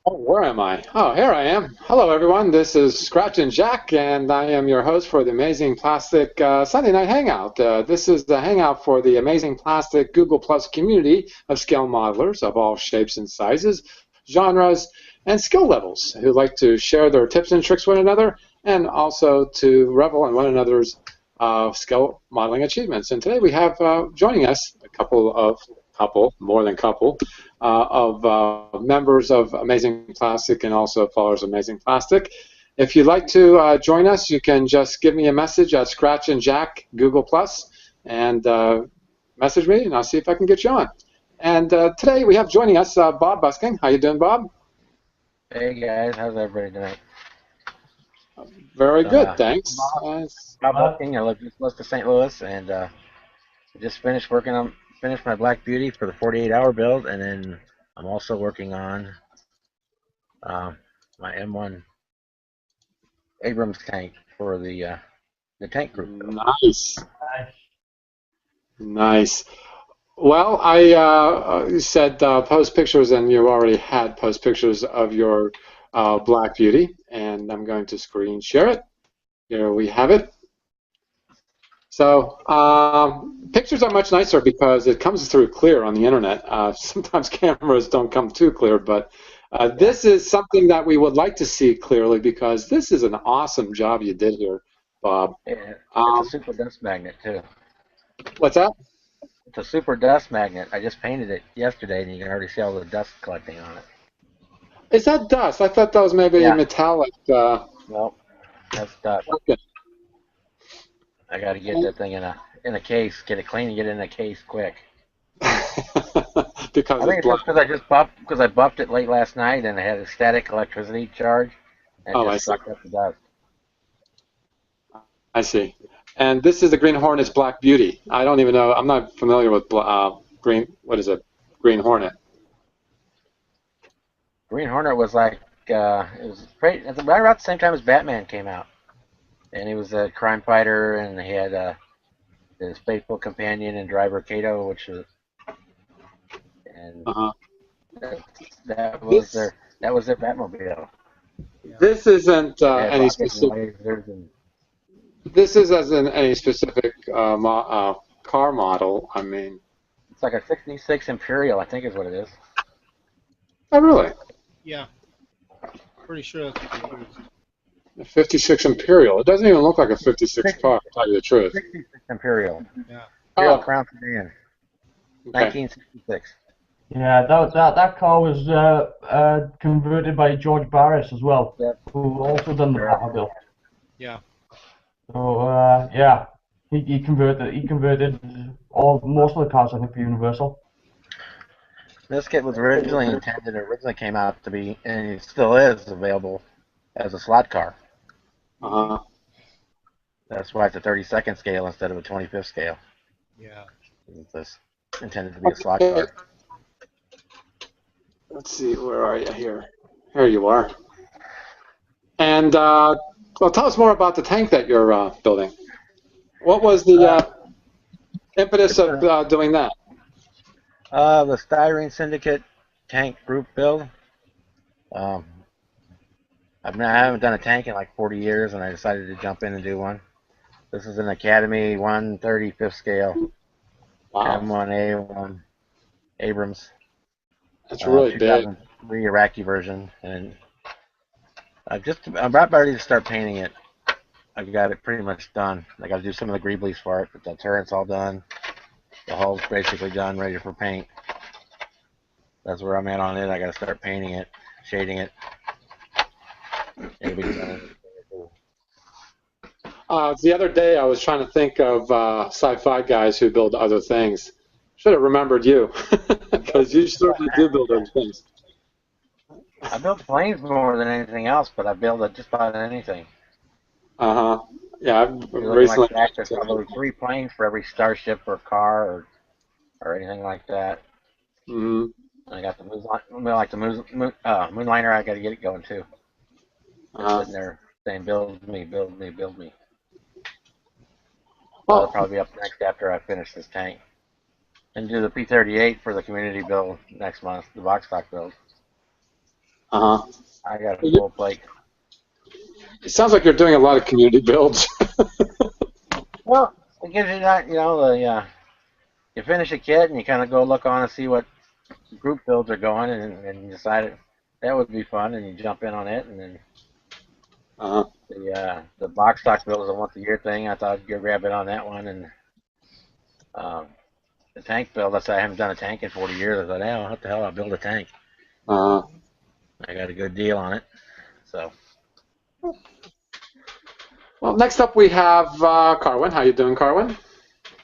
Oh, where am I? Oh, here I am. Hello, everyone. This is Scratch and Jack, and I am your host for the Amazing Plastic Sunday Night Hangout. This is the hangout for the Amazing Plastic Google Plus community of scale modelers of all shapes and sizes, genres, and skill levels who like to share their tips and tricks with one another and also to revel in one another's scale modeling achievements. And today we have joining us more than couple, of members of Amazing Plastic and also followers of Amazing Plastic. If you'd like to join us, you can just give me a message at Scratch and Jack Google Plus and message me, and I'll see if I can get you on. And today we have joining us Bob Busking. How you doing, Bob? Hey guys, how's everybody doing? Very So, good, thanks. Bob Raking, I live just west of St. Louis, and I just finished my Black Beauty for the 48-hour build, and then I'm also working on uh, my M1 Abrams tank for the tank group build. Nice, nice. Well, I you said post pictures, and you already had post pictures of your Black Beauty, and I'm going to screen share it. Here we have it. So pictures are much nicer because it comes through clear on the internet. Sometimes cameras don't come too clear, but this is something that we would like to see clearly because this is an awesome job you did here, Bob. Yeah, it's a Um, super dust magnet too. what's that? It's a super dust magnet. I just painted it yesterday, and you can already see all the dust collecting on it. Is that dust? I thought that was maybe Yeah, metallic. nope, that's dust. Okay. I got to get that thing in a case, get it clean, and get it in a case quick. Because I it's think it's black. just because I buffed it late last night and it had a static electricity charge and it Oh, I just see. sucked up the dust. I see. And this is the Green Hornet's Black Beauty. I don't even know. I'm not familiar with green. What is it? Green Hornet. Green Hornet was like it was right about the same time as Batman came out, and he was a crime fighter and he had his faithful companion and driver Kato, which was and Uh-huh. that, that was This their that was their Batmobile. this isn't They had any rockets and specific. lasers and This is as in any specific car model. I mean, it's like a '66 Imperial, I think is what it is. oh really? Yeah, pretty sure that's what they used. A 56 Imperial. It doesn't even look like a 56 car, to tell you the truth. '66 Imperial. Yeah. Imperial Oh, Crown Sedan. okay. 1966. Yeah, that car was converted by George Barris as well, Yep. who also done the Batmobile. Yeah. So yeah, he converted all most of the cars I think for Universal. This kit was originally came out to be, and it still is available as a slot car. Uh-huh. That's why it's a 32nd scale instead of a 25th scale. Yeah. It's intended to be a slot Okay. car. Let's see. Where are you here? Here you are. And well, tell us more about the tank that you're building. What was the impetus It's of doing that? the Styrene Syndicate tank group build. Um, I haven't done a tank in like 40 years, and I decided to jump in and do one. This is an Academy 135th scale Wow, M1A1 Abrams that's really big. 2003 Iraqi version, and I'm about ready to start painting it. I've got it pretty much done. I got to do some of the greeblies for it, but the turret's all done. The hull's basically done, ready for paint. That's where I'm at on it. I got to start painting it, shading it. It'll be done. The other day, I was trying to think of sci-fi guys who build other things. Should have remembered you, because you certainly do build other things. I build planes more than anything else, but I build just about anything. Uh-huh. Yeah, I've If you look at my recently. stack, there's probably 3 planes for every starship or car or anything like that. Mhm. And I got the Moonliner. I got to get it going too. It's Uh, sitting there saying, "Build me, build me, build me." That'll well, probably be up next after I finish this tank. And do the P38 for the community build next month, the box stock build. Uh-huh. I got a full plate. It sounds like you're doing a lot of community builds. Well, it gives you that, you finish a kit and you kind of go look on and see what group builds are going, and you decide that would be fun, and you jump in on it, and then Uh-huh. the box stock build is a once a year thing. I thought I'd go grab it on that one, and the tank build. I haven't done a tank in 40 years. I thought, hey, what the hell? I'll build a tank. Uh-huh. I got a good deal on it, so. Well, next up we have Carwin. How you doing, Carwin?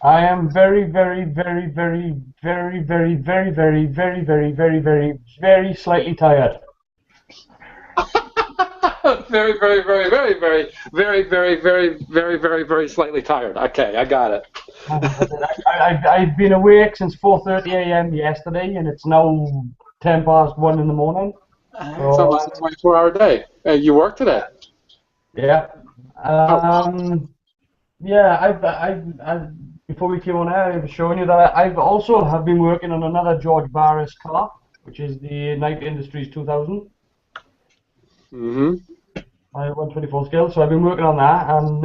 I am very, very, very, very, very, very, very, very, very, very, very, very, very slightly tired. Very, very, very, very, very, very, very, very, very, very, very slightly tired. Okay, I got it. I've been awake since 4:30 a.m. yesterday, and it's now 10 past 1 in the morning. It's almost a 24-hour day. You work today? Yeah. Yeah, before we came on air, I was showing you that I've also have been working on another George Barris car, which is the Night Industries 2000. Mm-hmm. My 124 scale. So I've been working on that and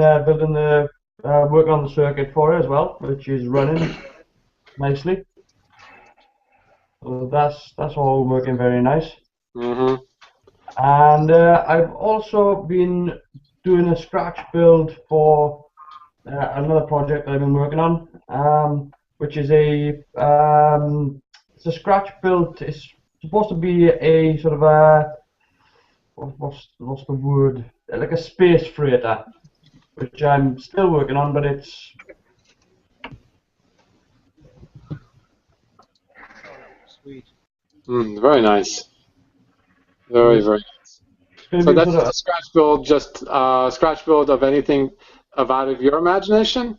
working on the circuit for it as well, which is running nicely. So that's all working very nice. Mm-hmm. And I've also been doing a scratch build for another project that I've been working on, which is it's a scratch build. It's supposed to be a sort of a what's the word? Like a space freighter, which I'm still working on, but it's Sweet. Very nice. Very, very nice. So that's just a scratch build, just scratch build of anything out of your imagination?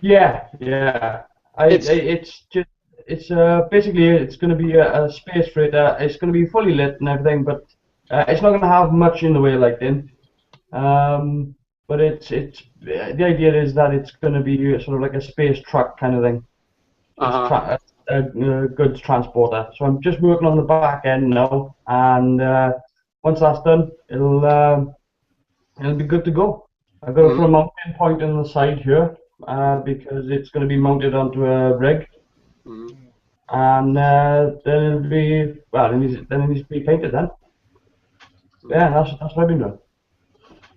yeah. Basically it's going to be a space freighter. It's going to be fully lit and everything, but it's not going to have much in the way of lighting. But the idea is that it's going to be sort of like a space truck kind of thing. Uh-huh. A goods transporter. So I'm just working on the back end now, and once that's done, it'll be good to go. I've got to put a mounting point on the side here because it's going to be mounted onto a rig, and then it'll be then it needs to be painted then. Yeah, that's what I've been doing.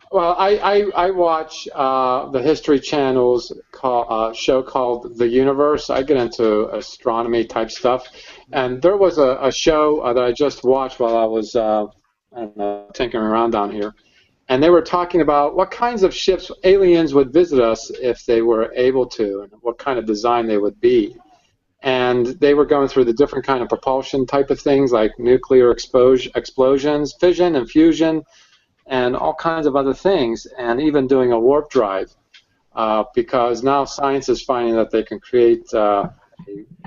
Well, I watch the History Channel's show called The Universe. I get into astronomy type stuff, and there was a show that I just watched while I was I don't know, tinkering around down here, and they were talking about what kinds of ships aliens would visit us if they were able to, and what kind of design they would be. And they were going through the different kind of propulsion type of things like nuclear explosions, fission and fusion, and all kinds of other things, and even doing a warp drive, because now science is finding that they can create a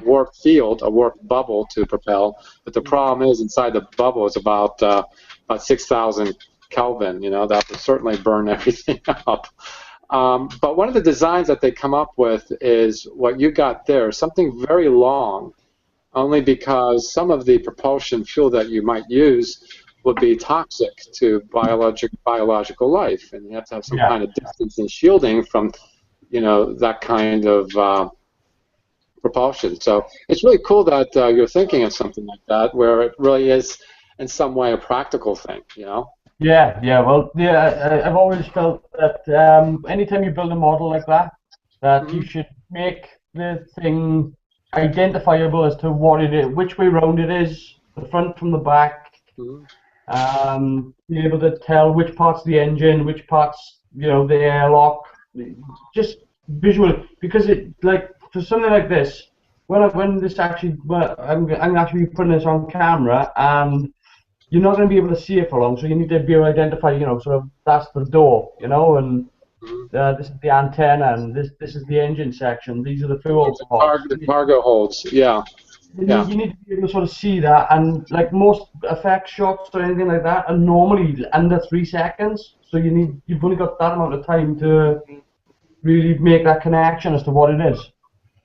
warp field, a warp bubble to propel, but the problem is inside the bubble is about 6,000 Kelvin. That would certainly burn everything up. But one of the designs that they come up with is what you got there, something very long, only because some of the propulsion fuel that you might use would be toxic to biological life, and you have to have some kind of distance and shielding from, that kind of propulsion. So it's really cool that you're thinking of something like that, where it really is, in some way, a practical thing. Yeah. Well, I've always felt that anytime you build a model like that, you should make the thing identifiable as to what it is, which way round it is, the front from the back. Be able to tell which part's the engine, which part's the airlock, just visually, because for something like this, I'm actually putting this on camera, and you're not going to be able to see it for long, so you need to be able to identify, sort of that's the door, and this is the antenna, and this is the engine section. These are the fuel pods. The cargo holds, yeah. You need to be able to sort of see that, and like most effect shots or anything like that are normally under 3 seconds, so you've only got that amount of time to really make that connection as to what it is.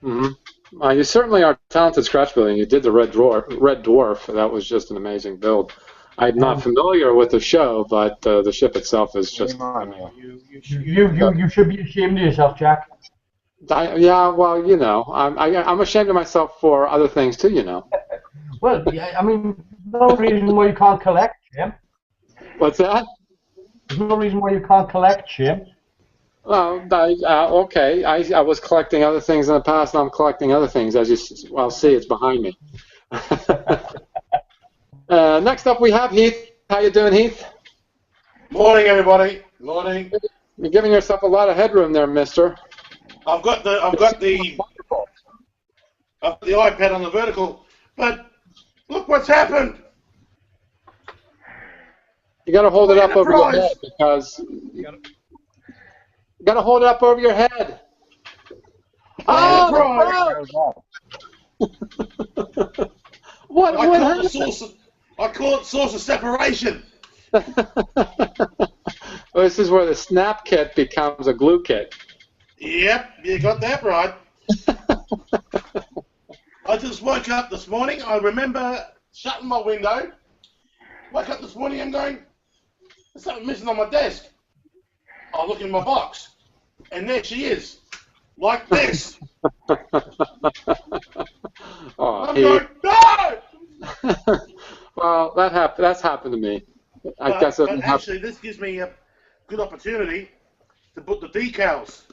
You certainly are talented scratch building. You did the Red Dwarf. That was just an amazing build. I'm not familiar with the show, but the ship itself is just. Shame on you. You should be ashamed of yourself, Jack. Yeah, well, I'm ashamed of myself for other things too, Well, yeah, I mean, no reason why you can't collect, Jim. What's that? There's no reason why you can't collect, Jim. Well, okay. I was collecting other things in the past, and I'm collecting other things. As you well see, it's behind me. Next up, we have Heath. How you doing, Heath? Morning, everybody. Morning. You're giving yourself a lot of headroom there, Mister. I've got the iPad on the vertical, but look what's happened. You got to hold it up over your Enterprise. head because you got to hold it up over your head. Enterprise. What happened? I call it source of separation. Well, this is where the snap kit becomes a glue kit. Yep, you got that right. I just woke up this morning. I remember shutting my window. Woke up this morning and going, there's something missing on my desk. I look in my box, and there she is, like this. Oh, I'm going, no! Well, that's happened to me. I guess it but actually, this gives me a good opportunity to put the decals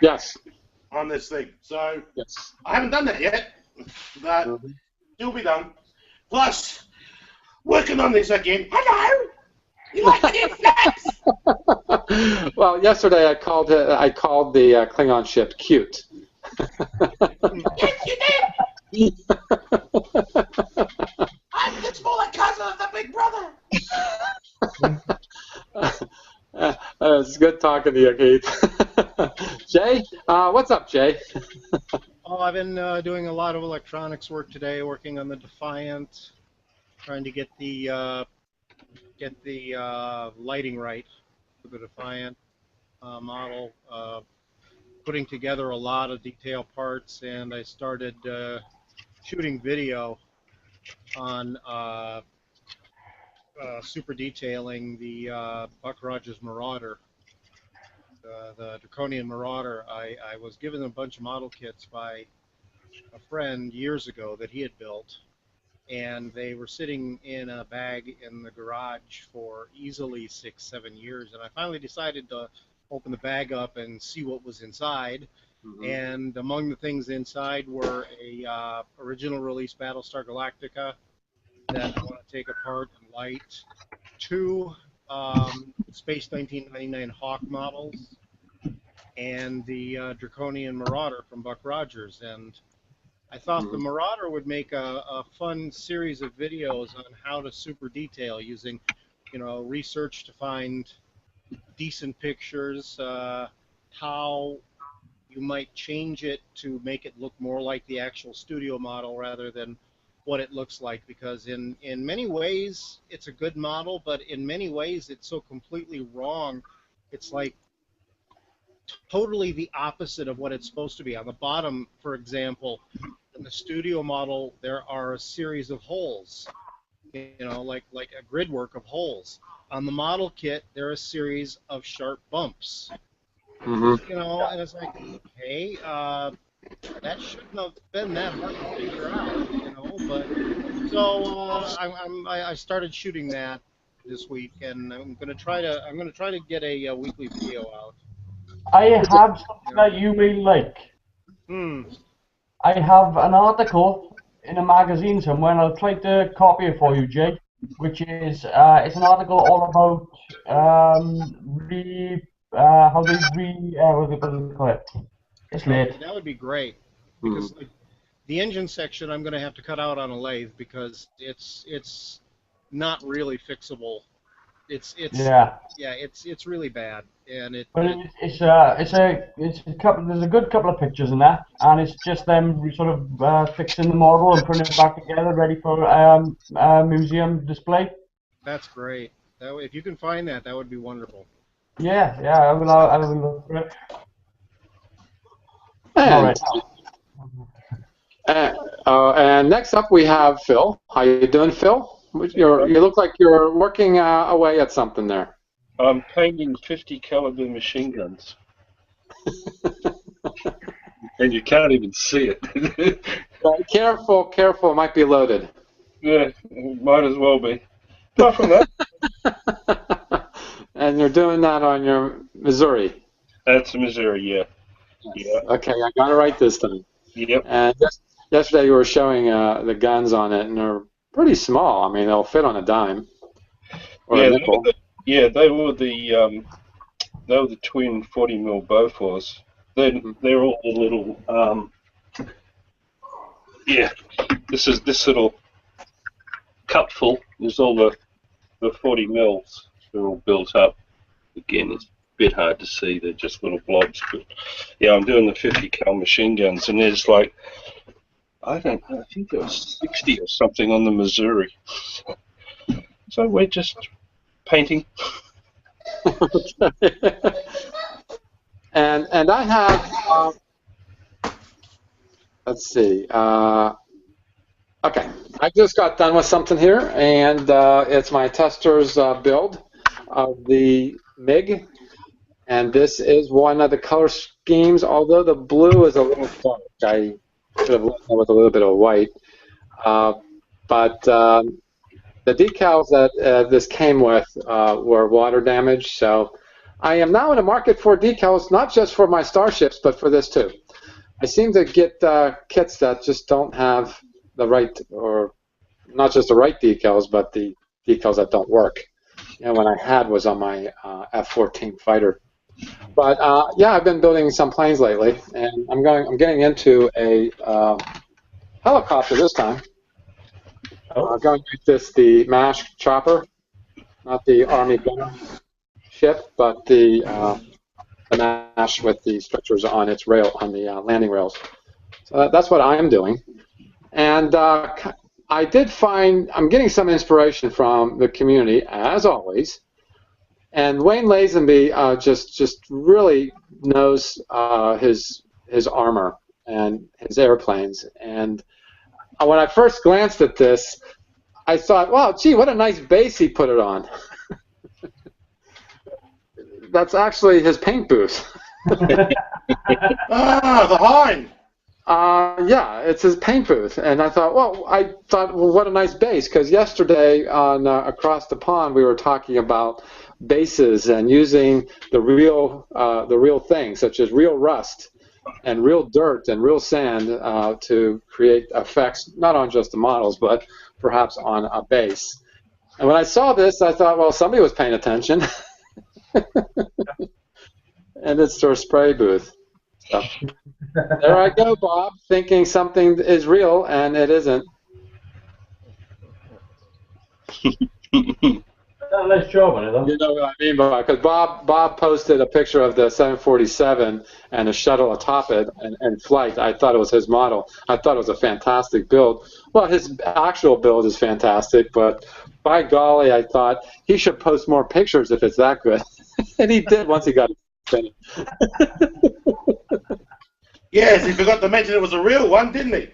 Yes. on this thing. So Yes. I haven't done that yet, but it'll be done. Plus, working on this again. Hello, you like the new flaps? Well, yesterday I called the Klingon ship cute. Yes, you did. I'm the smaller cousin of the big brother. It's good talking to you, Keith. Jay, what's up, Jay? Oh, I've been doing a lot of electronics work today, working on the Defiant, trying to get the lighting right for the Defiant model, putting together a lot of detail parts, and I started shooting video on super detailing the Buck Rogers Marauder. The Draconian Marauder. I was given a bunch of model kits by a friend years ago that he had built, and they were sitting in a bag in the garage for easily 6-7 years, and I finally decided to open the bag up and see what was inside. And among the things inside were a original release Battlestar Galactica that I want to take apart and light, 2 Space 1999 Hawk models, and the Draconian Marauder from Buck Rogers. And I thought the Marauder would make a fun series of videos on how to super detail using, research to find decent pictures, how you might change it to make it look more like the actual studio model rather than what it looks like, because in many ways it's a good model, but in many ways it's so completely wrong. It's like totally the opposite of what it's supposed to be. On the bottom, for example, in the studio model, there are a series of holes, like a grid work of holes. On the model kit, there are a series of sharp bumps. And it's like, okay, that shouldn't have been that hard to figure out, But so I started shooting that this week, and I'm gonna try to get a weekly video out. I have something that you may like. I have an article in a magazine somewhere, and I'll try to copy it for you, Jay. Which is it's an article all about how they what do they call it? It's late. That would be great, because the engine section I'm going to have to cut out on a lathe because it's not really fixable. It's really bad, and it's a couple. There's a good couple of pictures in that, and it's just them sort of fixing the model and putting it back together, ready for a museum display. That's great. If you can find that, that would be wonderful. Yeah, I will look for it. And, and next up we have Phil. How you doing, Phil? You look like you're working away at something there. I'm painting 50 caliber machine guns. And you can't even see it. Careful, careful, it might be loaded. Yeah, it might as well be. Apart from that, And you're doing that on your Missouri. that's Missouri, yeah. Yeah. Okay, I got it right this time. Yep. And yesterday you were showing the guns on it, and they're pretty small. I mean, they'll fit on a dime or a nickel. They were the twin 40 mil Bofors. They're all the little this little cupful is all the 40 mils. They're all built up. Again, it's a bit hard to see. They're just little blobs. But yeah, I'm doing the 50 cal machine guns, and there's like, I don't know, I think there was 60 or something on the Missouri. So we're just painting. And I have let's see. Okay, I just got done with something here, and it's my tester's build of the MiG, and this is one of the color schemes. Although the blue is a little dark, I should have left it with a little bit of white. But the decals that this came with were water damaged, so I am now in the market for decals, not just for my starships, but for this too. I seem to get kits that just don't have the right, or not just the right decals, but the decals that don't work. You know, one I had was on my F-14 fighter. But yeah, I've been building some planes lately, and I'm getting into a helicopter this time. I'm going to make this the MASH chopper, not the Army gunner ship, but the MASH with the structures on its rail, on the landing rails. So that's what I'm doing. And I did find, I'm getting some inspiration from the community, as always. And Wayne Lazenby just really knows his armor and his airplanes. And when I first glanced at this, I thought, wow, gee, what a nice base he put it on. That's actually his paint booth. Ah, the Hind. Yeah, it's his paint booth, and I thought, well, what a nice base, because yesterday on Across the Pond we were talking about bases and using the real things, such as real rust and real dirt and real sand to create effects, not on just the models, but perhaps on a base. And when I saw this, I thought, well, somebody was paying attention. And it's their spray booth. So, there I go, Bob, thinking something is real, and it isn't. Nice job on it, though. You know what I mean, because Bob posted a picture of the 747 and a shuttle atop it and flight. I thought it was his model. I thought it was a fantastic build. Well, his actual build is fantastic, but by golly, I thought he should post more pictures if it's that good. And he did once he got it finished. Yes, he forgot to mention it was a real one, didn't he?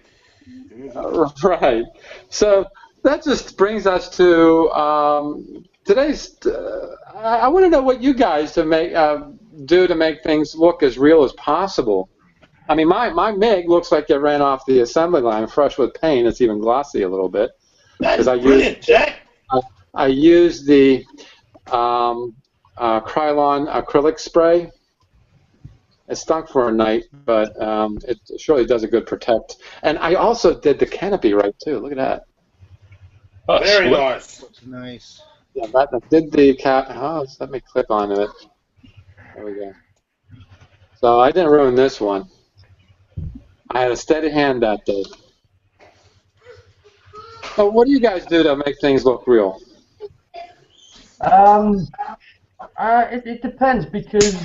Right. So that just brings us to today's. I want to know what you guys do to make things look as real as possible. I mean, my MiG looks like it ran off the assembly line, fresh with paint. It's even glossy a little bit. That's brilliant, Jack. I used the Krylon acrylic spray. It stunk for a night, but it surely does a good protect. And I also did the canopy right too. Look at that. Oh, Very sweet. nice. Nice. Yeah, I did the cat. Oh, let me click on it. There we go. So I didn't ruin this one. I had a steady hand that day. So what do you guys do to make things look real? It depends, because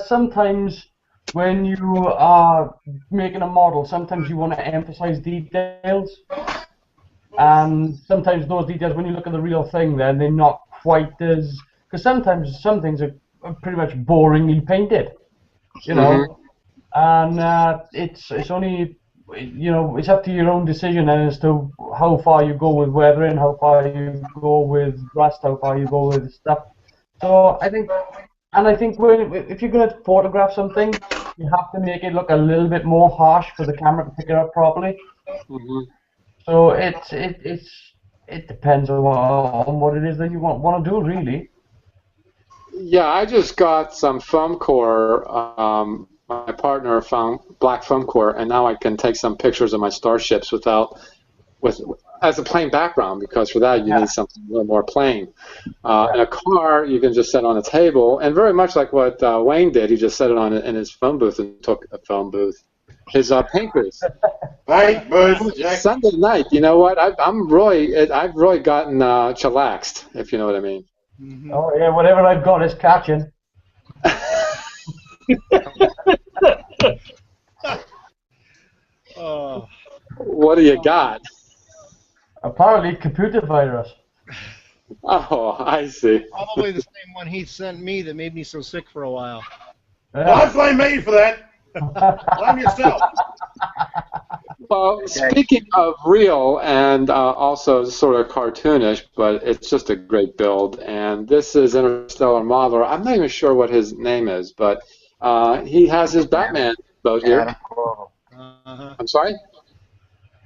sometimes when you are making a model, sometimes you want to emphasize details, and sometimes those details, when you look at the real thing, then they're not quite as, because sometimes some things are pretty much boringly painted, you know, and it's only you know, it's up to your own decision and as to how far you go with weathering, how far you go with rust, how far you go with stuff. So I think, and I think if you're going to photograph something, you have to make it look a little bit more harsh for the camera to pick it up properly. Hmm. So it depends on what it is that you want to do, really. Yeah, I just got some foam core. My partner found black foam core, and now I can take some pictures of my starships with as a plain background, because for that you Yeah. need something a little more plain. Yeah. In a car, you can just set on a table, and very much like what Wayne did, he just set it on in his phone booth and took a phone booth. His paint booth. Hey, Booth, Jack. Sunday night, you know what? I've really gotten chillaxed, if you know what I mean. Mhm. Oh yeah, whatever I've got is catching. Oh, What do you got? Apparently, computer virus. Oh, I see. probably the same one he sent me that made me so sick for a while. Don't blame me for that. Blame yourself. Well, speaking of real and also sort of cartoonish, but it's just a great build. And this is Interstellar Modeler. I'm not even sure what his name is, but he has his Batman boat here. Adam Corville. Uh-huh. I'm sorry?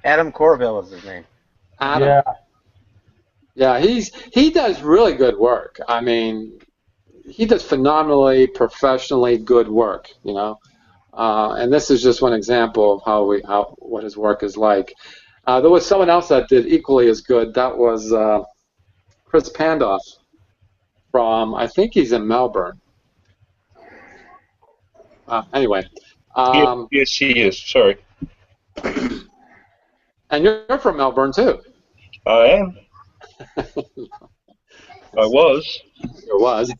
Adam Corville is his name. Adam. Yeah. Yeah, he does really good work. I mean, he does phenomenally, professionally good work, you know. And this is just one example of what his work is like. There was someone else that did equally as good. That was Chris Pandoff from, I think he's in Melbourne. Anyway. Yes, he is. Sorry. And you're from Melbourne, too. I am. I was. There was.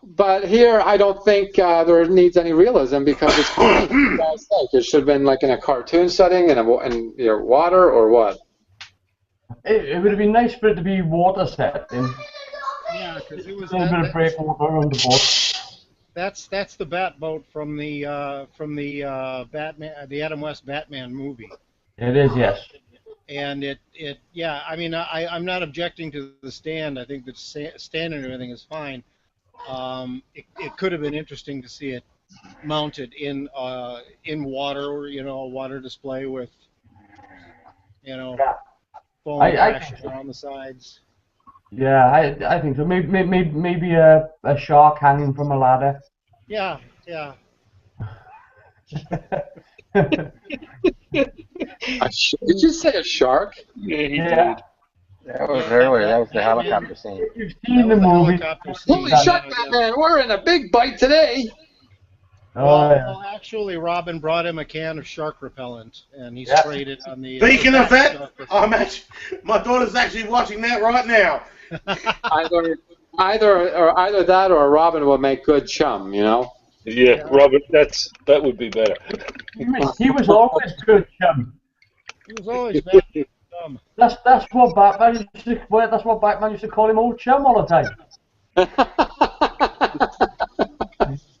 But here, I don't think there needs any realism because it's it should have been like in a cartoon setting in your water or what? It would have been nice for it to be water set and Yeah, because it was a little bit of breakwater on the boat. that's the Bat boat from the Batman, the Adam West Batman movie. It is, yes. And yeah, I mean, I'm not objecting to the stand. I think the stand and everything is fine. It could have been interesting to see it mounted in water, or a water display with Yeah. foam crashing around the sides. Yeah, I think so. Maybe a shark hanging from a ladder. Yeah, yeah. Did you say a shark? Yeah, he Yeah. did. That was earlier. That was the helicopter scene. You've That seen the was the movie. helicopter scene. Holy shit, Batman! We're in a big bite today. Oh, yeah. Well, actually, Robin brought him a can of shark repellent, and he Yeah. sprayed it on the. Speaking of that, shark repellent. my daughter's actually watching that right now. Either that or Robin will make good chum, you know. Yeah, Robert, that would be better. He was always good, chum. He was always very dumb. That's what Batman used to call him, old chum, all the time.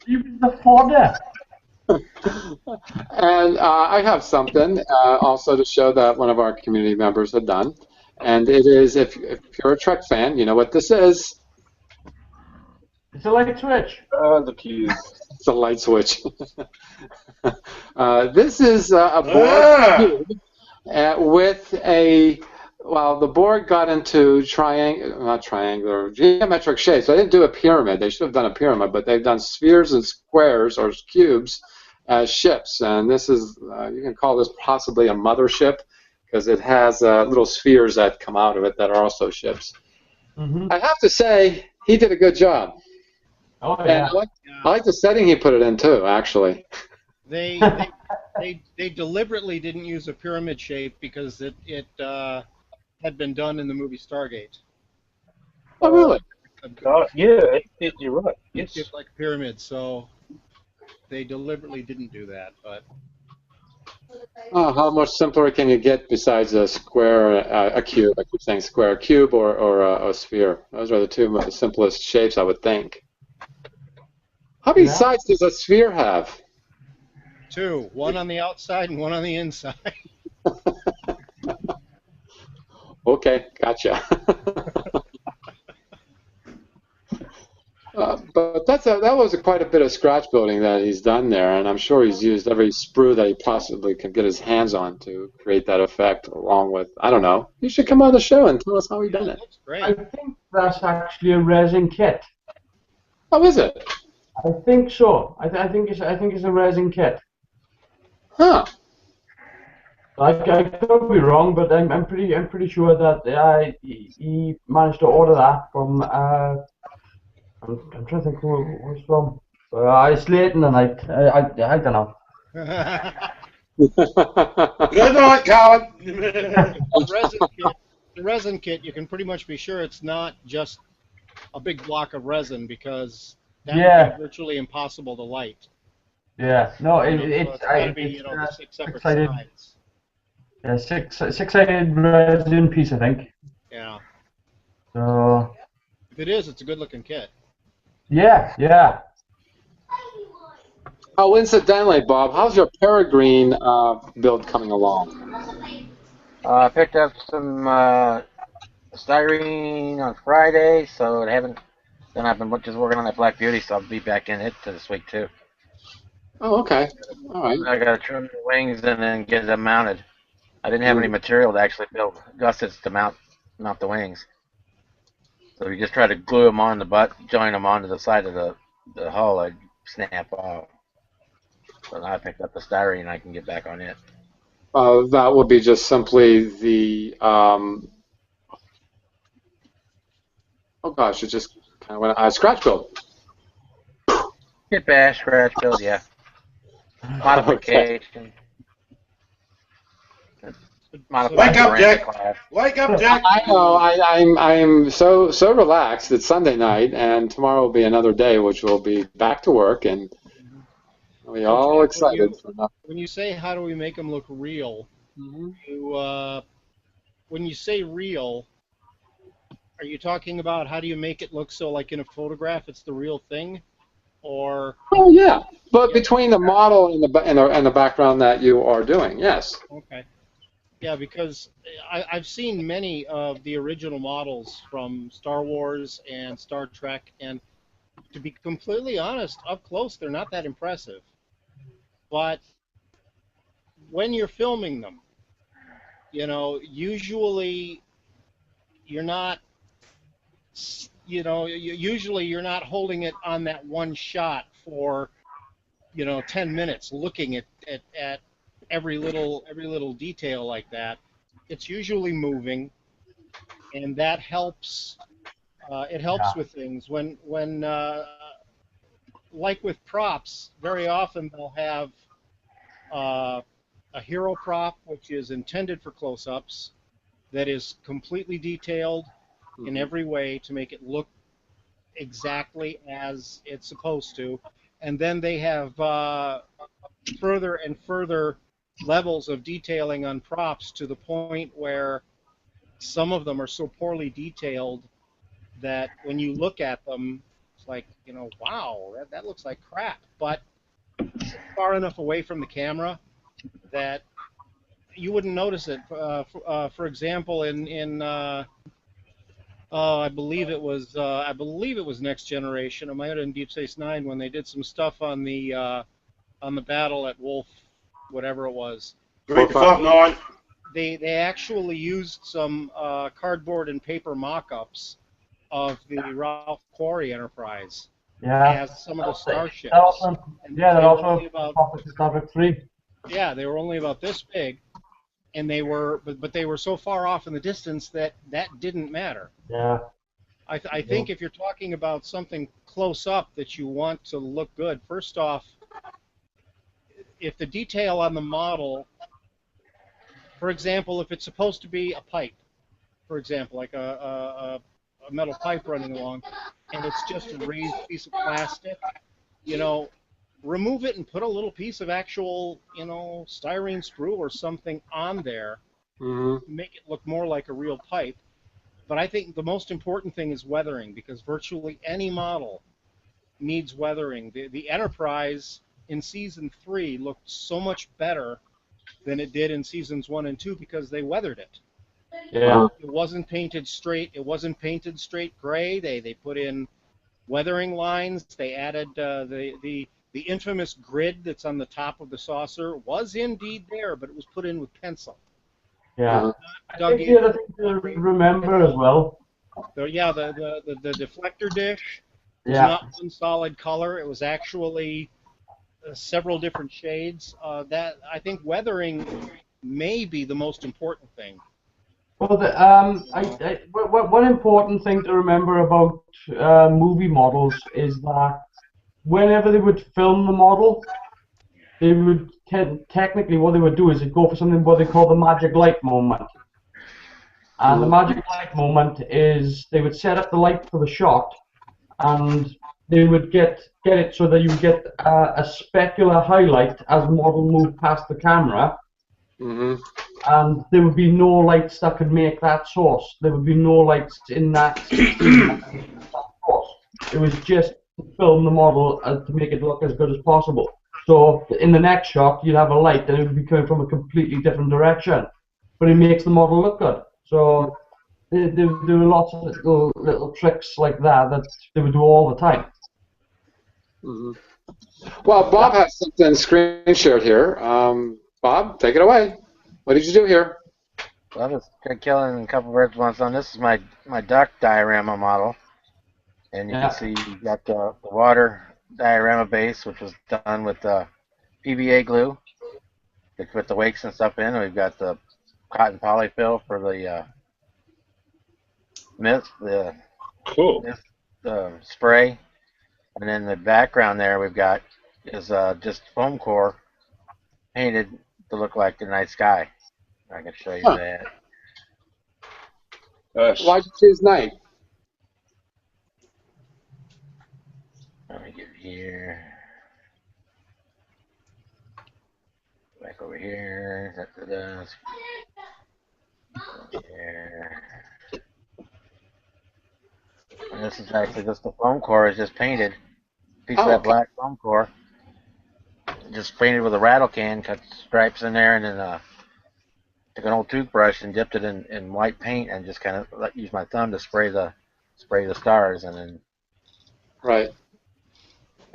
He was the fodder. And I have something also to show that one of our community members had done. And it is, if you're a Trek fan, you know what this is. It's a light switch. The cube. It's a light switch. This is a board cube with the board got into geometric shapes. So they didn't do a pyramid. They should have done a pyramid, but they've done spheres and squares or cubes as ships. And this is, you can call this possibly a mothership because it has little spheres that come out of it that are also ships. Mm-hmm. I have to say, he did a good job. Oh, And yeah. I like the setting he put it in too, actually. They deliberately didn't use a pyramid shape because it had been done in the movie Stargate. Oh, really? Yeah, you're right. It's Yes. like pyramids, so they deliberately didn't do that. But Oh, how much simpler can you get besides a square, a cube? I keep saying square, a cube or a sphere. Those are the two simplest shapes, I would think. How many sides does a sphere have? Two, one on the outside and one on the inside. Okay, gotcha. But that was quite a bit of scratch building that he's done there, and I'm sure he's used every sprue that he possibly could get his hands on to create that effect. Along with, I don't know, you should come on the show and tell us how he done it. Looks I great. think that's actually a resin kit. How is it? I think so. I think it's a resin kit. Huh? I could be wrong, but I'm pretty sure that he managed to order that from I'm trying to think who it was from. It's late in the night. I don't know. Good night, Colin. The resin kit, you can pretty much be sure it's not just a big block of resin because that would be virtually impossible to light. Yeah. No, So it's got to be, it's the 6 separate six-sided. sides. Yeah, six-sided resin piece, I think. Yeah. So If it is, it's a good looking kit. yeah. Oh, incidentally, Bob, how's your Peregrine build coming along? I picked up some styrene on Friday, so then I've been just working on that Black Beauty, so I'll be back in it this week too. Oh, okay. All right. I gotta trim the wings and then get them mounted. I didn't have any material to actually build gussets to mount the wings. So you just try to glue them on the butt, join them onto the side of the hull, I'd snap off. So now I picked up the styrene and I can get back on it. That would be just simply the oh gosh, it just kind of went scratch build. Hit bash, scratch build, yeah. Modification. Wake up, Jack. Wake up, Jack. I know. I'm so relaxed. It's Sunday night, and tomorrow will be another day, which will be back to work, and we all excited. When you say how do we make them look real, when you say real, are you talking about how do you make it look so like in a photograph it's the real thing, or? Oh yeah, but between the model and the background that you are doing, yes. Okay. Yeah, because I've seen many of the original models from Star Wars and Star Trek, and to be completely honest, up close they're not that impressive. But when you're filming them, usually you're not, usually you're not holding it on that one shot for, 10 minutes looking at every little detail like that. It's usually moving, and that helps. It helps with things when like with props. Very often they'll have a hero prop which is intended for close-ups, that is completely detailed in every way to make it look exactly as it's supposed to, and then they have further and further levels of detailing on props to the point where some of them are so poorly detailed that when you look at them, it's like, wow, that looks like crap. But it's far enough away from the camera that you wouldn't notice it. For example, in I believe it was Next Generation. It might have been Deep Space Nine when they did some stuff on the battle at Wolf, whatever it was. 359. They actually used some cardboard and paper mock-ups of the Ralph Quarry Enterprise as some of the starships. That also Star Trek 3. Yeah, they were only about this big, and they were, but they were so far off in the distance that didn't matter. Yeah. I think if you're talking about something close up that you want to look good, first off, if the detail on the model, for example, if it's supposed to be a pipe, for example, like a metal pipe running along, and it's just a raised piece of plastic, remove it and put a little piece of actual, styrene sprue or something on there to make it look more like a real pipe. But I think the most important thing is weathering, because virtually any model needs weathering. The Enterprise in season 3 looked so much better than it did in seasons 1 and 2 because they weathered it. Yeah. It wasn't painted straight. It wasn't painted straight gray. They put in weathering lines. They added the infamous grid that's on the top of the saucer was indeed there, but it was put in with pencil. Yeah. I Dug think the in. other thing to remember as well. So yeah, the deflector dish was Yeah. not one solid color. It was actually several different shades. That I think weathering may be the most important thing. Well, one important thing to remember about movie models is that whenever they would film the model, they would technically what they would do is they'd go for something what they call the magic light moment. And the magic light moment is they would set up the light for the shot, and they would get it so that you would get a specular highlight as the model moved past the camera. Mm-hmm. And there would be no lights that could make that source. There would be no lights in that source. It was just to film the model to make it look as good as possible. So in the next shot, you'd have a light and it would be coming from a completely different direction. But it makes the model look good. So there were lots of little tricks like that they would do all the time. Mm-hmm. Well, Bob has something screen shared here. Bob, take it away. What did you do here? Well, I was killing a couple birds with one stone. This is my duck diorama model. And you can see you got the water diorama base, which was done with PVA glue to put the wakes and stuff in. And we've got the cotton polyfill for the mist, the spray. And then the background there we've got is just foam core painted to look like the night sky. I can show you that. Why'd you choose night? Let me get here. Back over here. Here. And this is actually just the foam core is just painted. Piece of that black foam core. Just painted with a rattle can, cut stripes in there, and then took an old toothbrush and dipped it in white paint and just kind of use my thumb to spray the stars, and then I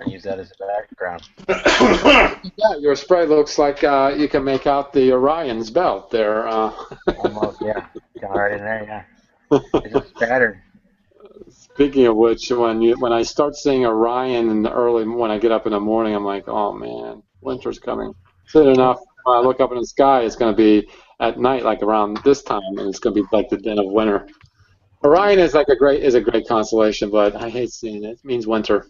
use that as a background. Yeah, your spray looks like you can make out the Orion's belt there. Almost, yeah. Got right in there, yeah. It's just scattered. Speaking of which, when I start seeing Orion when I get up in the morning, I'm like, oh man, winter's coming. Soon enough, when I look up in the sky, it's going to be at night, like around this time, and it's going to be like the den of winter. Orion is like a great constellation, but I hate seeing it. It means winter.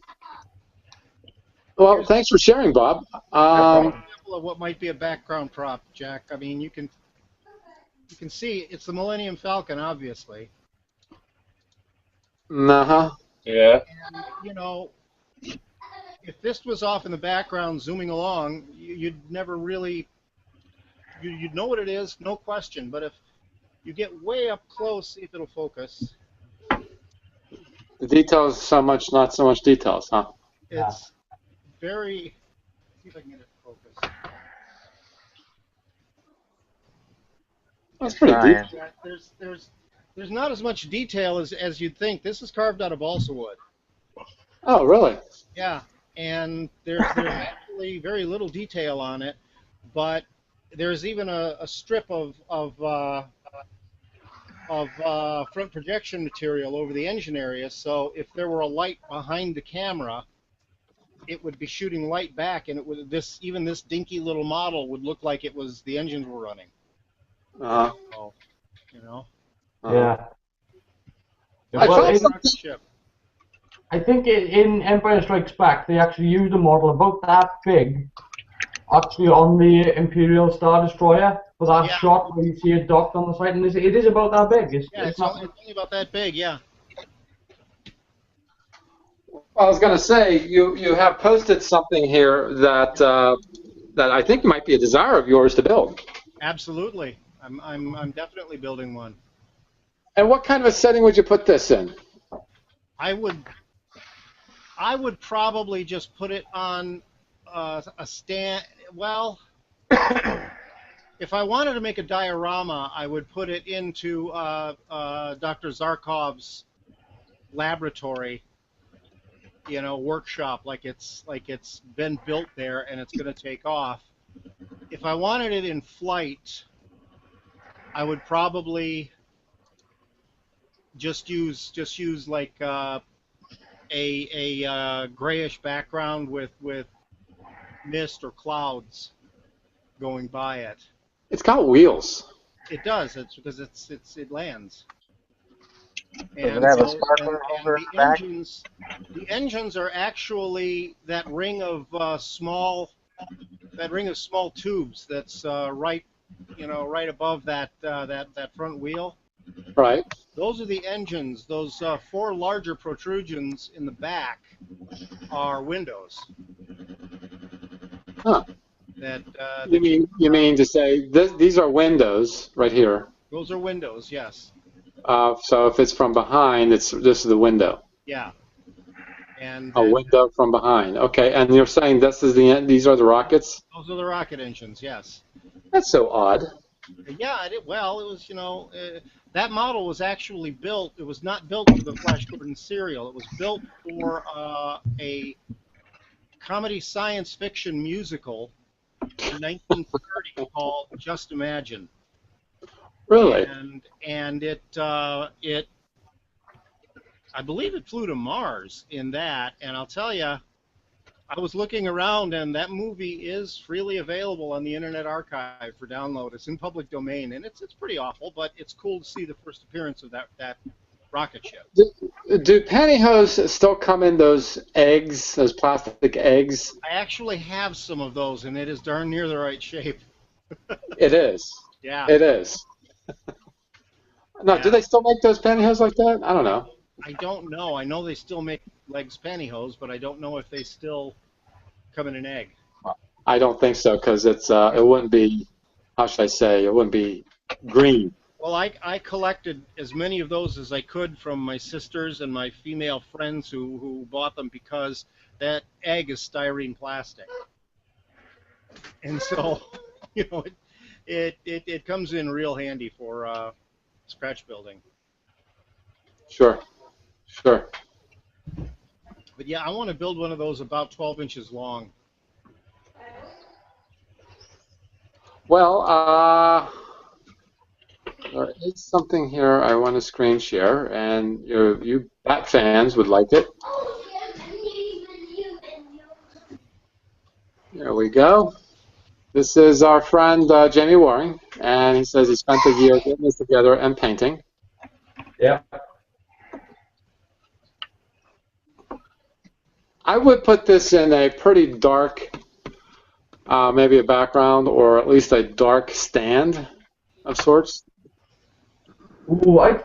Well, thanks for sharing, Bob. Example of what might be a background prop, Jack. I mean, you can see it's the Millennium Falcon, obviously. Uh-huh. Yeah. And, you know, if this was off in the background zooming along, you'd never really, you'd know what it is, no question. But if you get way up close, see if it'll focus. The details not so much details, huh? It's very, see if I can get it focused. That's pretty deep. Yeah, there's not as much detail as you'd think. This is carved out of balsa wood. Oh, really? Yeah, and there's actually very little detail on it, but there's even a strip of front projection material over the engine area. So if there were a light behind the camera, it would be shooting light back, and it would even this dinky little model would look like it was the engines were running. So, you know. Yeah. I think in Empire Strikes Back they actually used a model about that big, actually on the Imperial Star Destroyer for that shot where you see it docked on the side, and it is about that big. It's only about that big, yeah. I was going to say you have posted something here that I think might be a desire of yours to build. Absolutely, I'm definitely building one. And what kind of a setting would you put this in? I would probably just put it on a stand. Well, if I wanted to make a diorama, I would put it into Dr. Zarkov's laboratory, workshop, like it's been built there and it's going to take off. If I wanted it in flight, I would probably just use like a grayish background with mist or clouds going by it. It's got wheels. It does. It's because it lands. Does it And have a so sparkler holder in the back? the engines are actually that ring of small tubes that's right above that front wheel. Right. Those are the engines. Those four larger protrusions in the back are windows. Huh. That You mean to say these are windows right here? those are windows? Yes. So if it's from behind, this is the window. Yeah. And A window from behind. Okay, and you're saying this is the end. These are the rockets. those are the rocket engines. Yes. That's so odd. Yeah. Well, it was that model was actually built. It was not built for the Flash Gordon serial. It was built for a comedy science fiction musical in 1930 called Just Imagine. Really? And it I believe it flew to Mars in that, and I'll tell you, I was looking around, and that movie is freely available on the Internet Archive for download. It's in public domain, and it's pretty awful, but it's cool to see the first appearance of that rocket ship. Do pantyhose still come in those eggs, those plastic eggs? I actually have some of those, and it is darn near the right shape. It is. Yeah. It is. No, Yeah. do they still make those pantyhose like that? I don't know. I don't know. I know they still make legs pantyhose, but I don't know if they still come in an egg. I don't think so because it wouldn't be, how should I say, it wouldn't be green. Well, I collected as many of those as I could from my sisters and my female friends who bought them because that egg is styrene plastic. And so, it comes in real handy for scratch building. Sure. Sure. But yeah, I want to build one of those about 12 inches long. Well, there is something here I want to screen share, and you Bat fans would like it. There we go. This is our friend Jamie Waring, and he says he spent a year getting this together and painting. Yeah. I would put this in a pretty dark, maybe a background or at least a dark stand of sorts. Ooh, I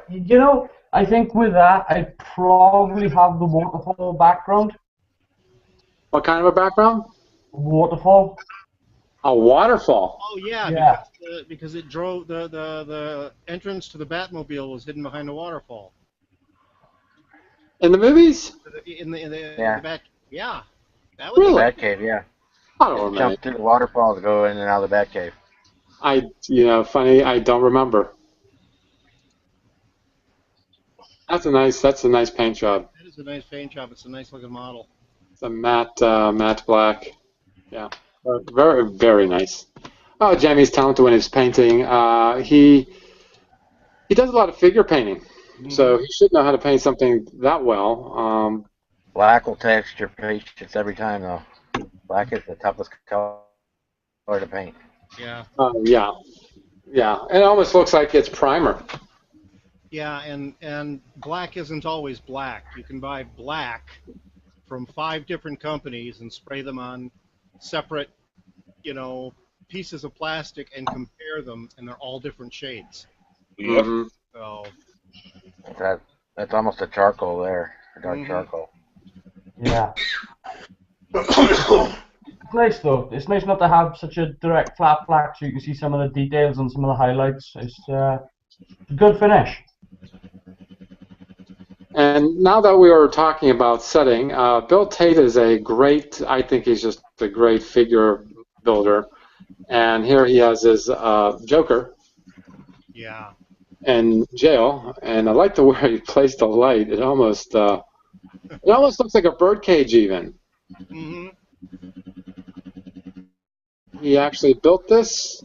think with that, I'd probably have the waterfall background. What kind of a background? Waterfall. A waterfall. Oh yeah, Yeah. because it drove the entrance to the Batmobile was hidden behind a waterfall. In the movies? In the Yeah. back, yeah, that would Really? The Batcave, yeah. I don't remember. Jump through the waterfall to go in and out of the Batcave. Funny, I don't remember. That's a nice paint job. That is a nice paint job. It's a nice looking model. It's a matte black. Yeah, very, very nice. Oh, Jamie's talented when he's painting. He does a lot of figure painting, so he should know how to paint something that well. Black will test your patience every time, though. Black is the toughest color to paint. Yeah. Yeah. It almost looks like it's primer. Yeah, and black isn't always black. You can buy black from 5 different companies and spray them on separate, pieces of plastic and compare them, and they're all different shades. Yeah. Mm-hmm. So. That's almost a charcoal there, a dark charcoal. Yeah. It's nice though. It's nice not to have such a direct flat black, so you can see some of the details and some of the highlights. It's a good finish. And now that we are talking about setting, Bill Tate is I think he's just a great figure builder. And here he has his Joker Yeah. in jail, and I like the way he placed the light. It almost looks like a birdcage even. Mm-hmm. He actually built this,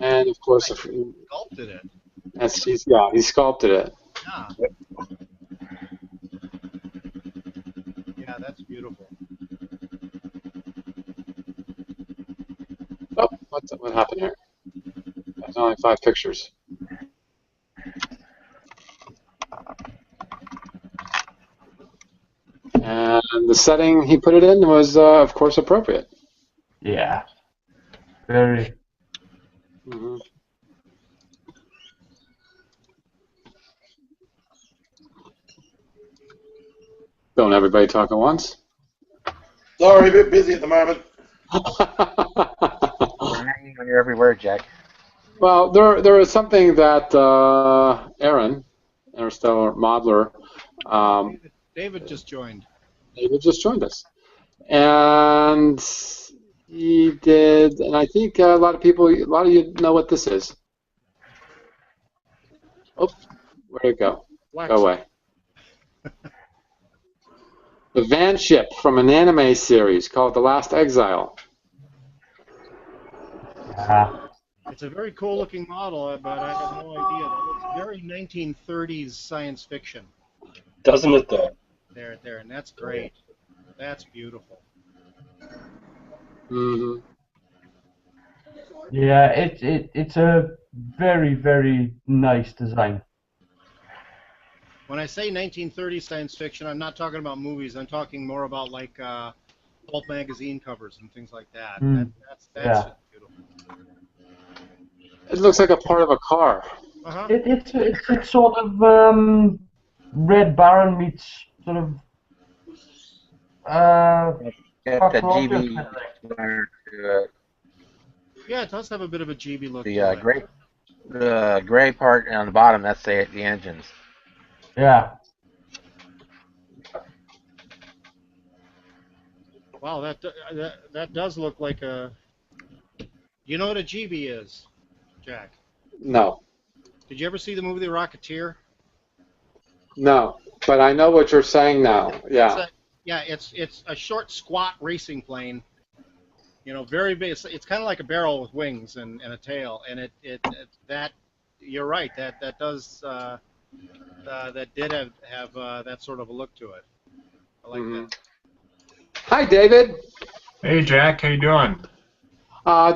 and of course, Sculpted it. and he sculpted it. Yeah. Yeah, that's beautiful. Oh, what happened here? There's only 5 pictures. And the setting he put it in was, of course, appropriate. Yeah. Very. Mm-hmm. Don't everybody talk at once? Sorry, a bit busy at the moment. Hanging on your every word, Jack. Well, there is something that Aaron, Interstellar Modeler, David just joined. David just joined us, and he did, and I think a lot of you know what this is. Oh, where'd it go? Wax. Go away. The van ship from an anime series called The Last Exile. Yeah. It's a very cool looking model, but I have no idea. That looks very 1930s science fiction. Doesn't it though? There, and that's great. That's beautiful. Mm-hmm. Yeah, it's a very, very nice design. When I say 1930s science fiction, I'm not talking about movies. I'm talking more about like pulp magazine covers and things like that. That's Yeah. just beautiful. It looks like a part of a car. Uh-huh. It's sort of Red Baron meets sort of Got that Buck Rogers GB kind of thing. runner to Yeah, it does have a bit of a GB look to the it. the gray part on the bottom. That's the engines. Yeah. Wow, that does look like a. You know what a GB is, Jack? No, Did you ever see the movie The Rocketeer? no, but I know what you're saying now. Yeah. It's a short, squat racing plane. You know, very big. It's kind of like a barrel with wings and a tail. And that you're right. That did have that sort of a look to it. I like that. Hi, David. Hey, Jack. How you doing?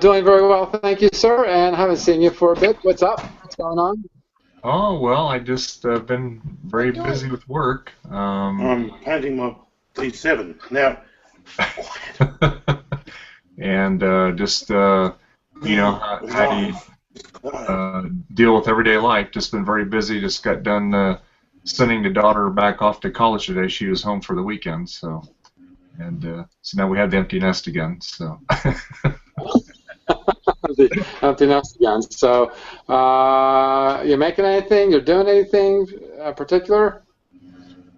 Doing very well, thank you, sir. And haven't seen you for a bit. What's up? What's going on? Oh, well, I just been very busy with work. I'm painting my T7 now. And just how do you deal with everyday life? Just been very busy. Just got done sending the daughter back off to college today. She was home for the weekend, so now we have the empty nest again. So. The empty nest again. So, you're making anything? You're doing anything particular?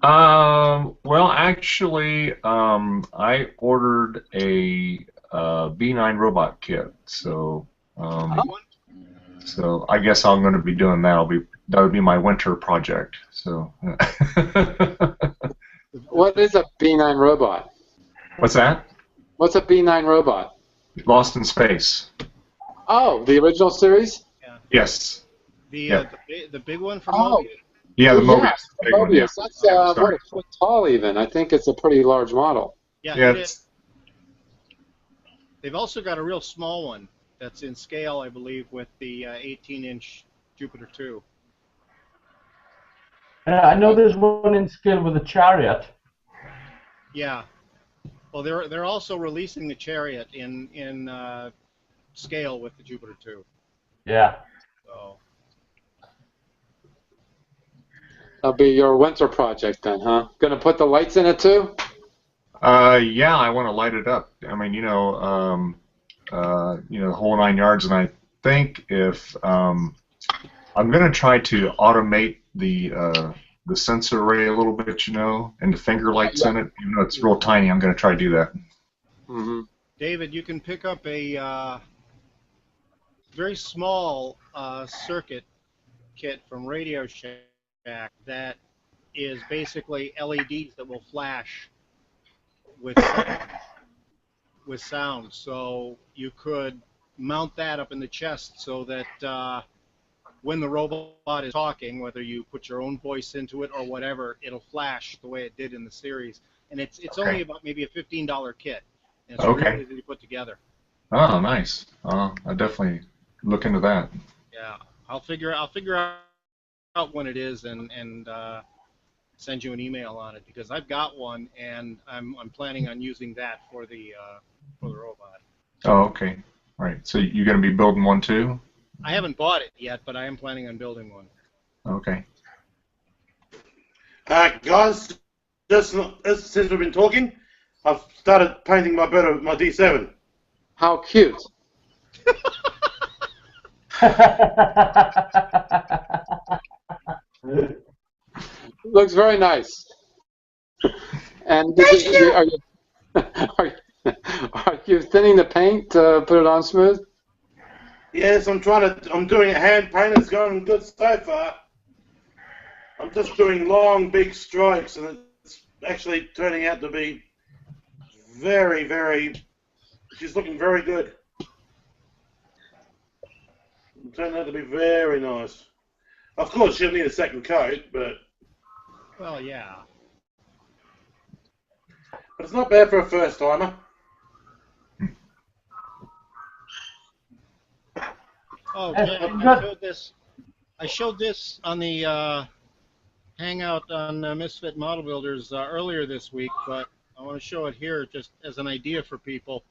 Well, actually, I ordered a B9 robot kit, so I guess I'm going to be doing that. That would be my winter project. So. What is a B9 robot? What's that? What's a B9 robot? Lost in Space. Oh, the original series? Yeah. Yes. The big one from Oh. Mobius? Yeah, the Yeah, Mobius. The big one, yeah. That's Sorry. what, a foot tall even. I think it's a pretty large model. Yeah, Yeah, it is. They've also got a real small one that's in scale, I believe, with the 18-inch Jupiter 2. I know there's one in scale with a chariot. Yeah. Well, they're also releasing the Chariot in scale with the Jupiter 2. Yeah. So. That'll be your winter project then, huh? Gonna put the lights in it too? Yeah, I want to light it up. I mean, the whole 9 yards. And I think if I'm going to try to automate the the sensor array a little bit, and the finger lights in it. Even though it's real tiny, I'm going to try to do that. Mm-hmm. David, you can pick up a very small circuit kit from Radio Shack that is basically LEDs that will flash with sound. So you could mount that up in the chest so that when the robot is talking, whether you put your own voice into it or whatever, it'll flash the way it did in the series. And it's only about maybe a $15 kit. And it's really easy to put together. Oh, nice. I'll definitely look into that. Yeah, I'll figure out when it is and send you an email on it, because I've got one and I'm planning on using that for the robot. Oh, okay. All right. So you're going to be building one too? I haven't bought it yet, but I am planning on building one. Okay. Guys, just since we've been talking, I've started painting my bird, my D7. How cute. Looks very nice. And are you thinning the paint to put it on smooth? Yes, I'm doing a hand paint. It's going good so far. I'm just doing long, big strokes, and it's actually turning out to be very, very. She's looking very good. It turned out to be very nice. Of course, she'll need a second coat, but. Well, yeah. But it's not bad for a first timer. Oh, That's yeah, I showed this on the Hangout on Misfit Model Builders earlier this week, but I want to show it here just as an idea for people.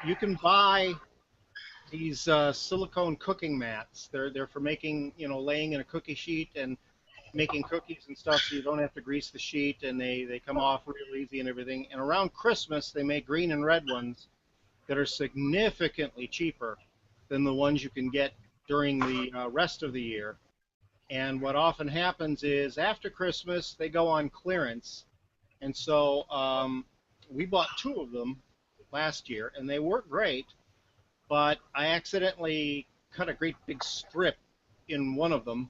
You can buy these silicone cooking mats. They're for making, laying in a cookie sheet and making cookies and stuff, so you don't have to grease the sheet, and they come off real easy and everything. And around Christmas, they make green and red ones that are significantly cheaper than the ones you can get during the rest of the year. And what often happens is after Christmas, they go on clearance. And so we bought 2 of them last year, and they work great, but I accidentally cut a great big strip in one of them,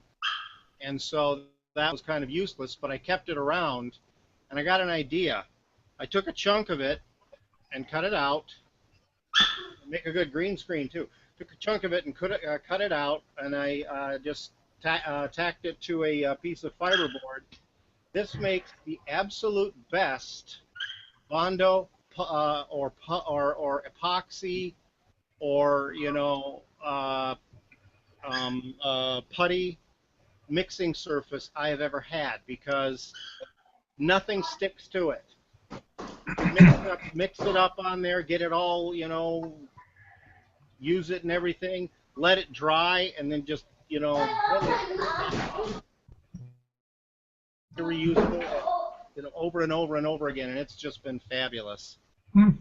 and so that was kind of useless, but I kept it around, and I got an idea. I took a chunk of it and cut it out. Make a good green screen too. Took a chunk of it and cut it out, and I just tacked it to a piece of fiberboard. This makes the absolute best Bondo or epoxy or putty mixing surface I have ever had, because nothing sticks to it. Mix it up on there, get it all, use it and everything, let it dry, and then just, reusable, over and over and over again, and it's just been fabulous. And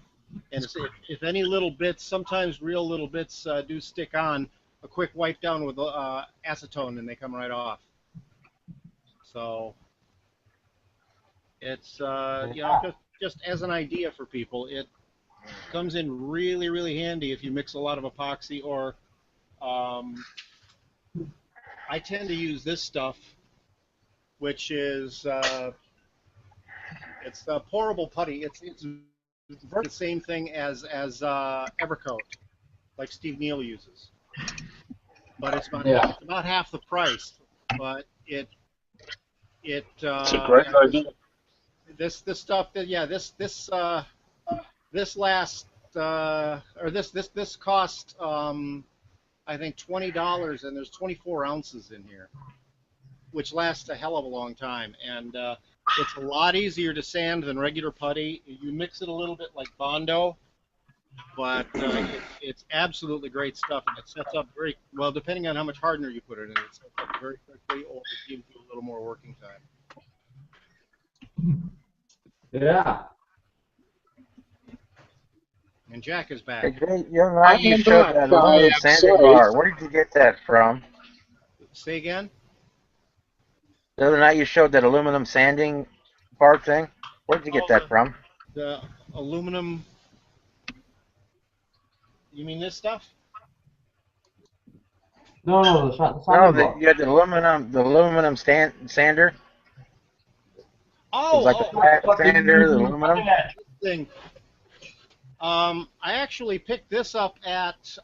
if any little bits, sometimes real little bits do stick on, a quick wipe down with acetone, and they come right off. So it's just as an idea for people, it comes in really, really handy if you mix a lot of epoxy, or I tend to use this stuff, which is it's pourable putty. It's the same thing as Evercoat, like Steve Neal uses, but it's about half the price. But it's a great idea. This stuff this cost I think $20, and there's 24 ounces in here, which lasts a hell of a long time, and it's a lot easier to sand than regular putty. You mix it a little bit like Bondo, but it's absolutely great stuff, and it sets up very well, depending on how much hardener you put it in. It sets up very quickly, or it gives you a little more working time. Yeah. And Jack is back. Hey, Jay, you showed that I aluminum am sanding sorry. bar. Where did you get that from? Say again? The other night you showed that aluminum sanding part thing. Where'd you get Oh, that from? the aluminum. You mean this stuff? No, the No, sanding block. you had the aluminum sander. It was like a Oh, flat But sander, the the aluminum. cutting edge. thing. I actually picked this up at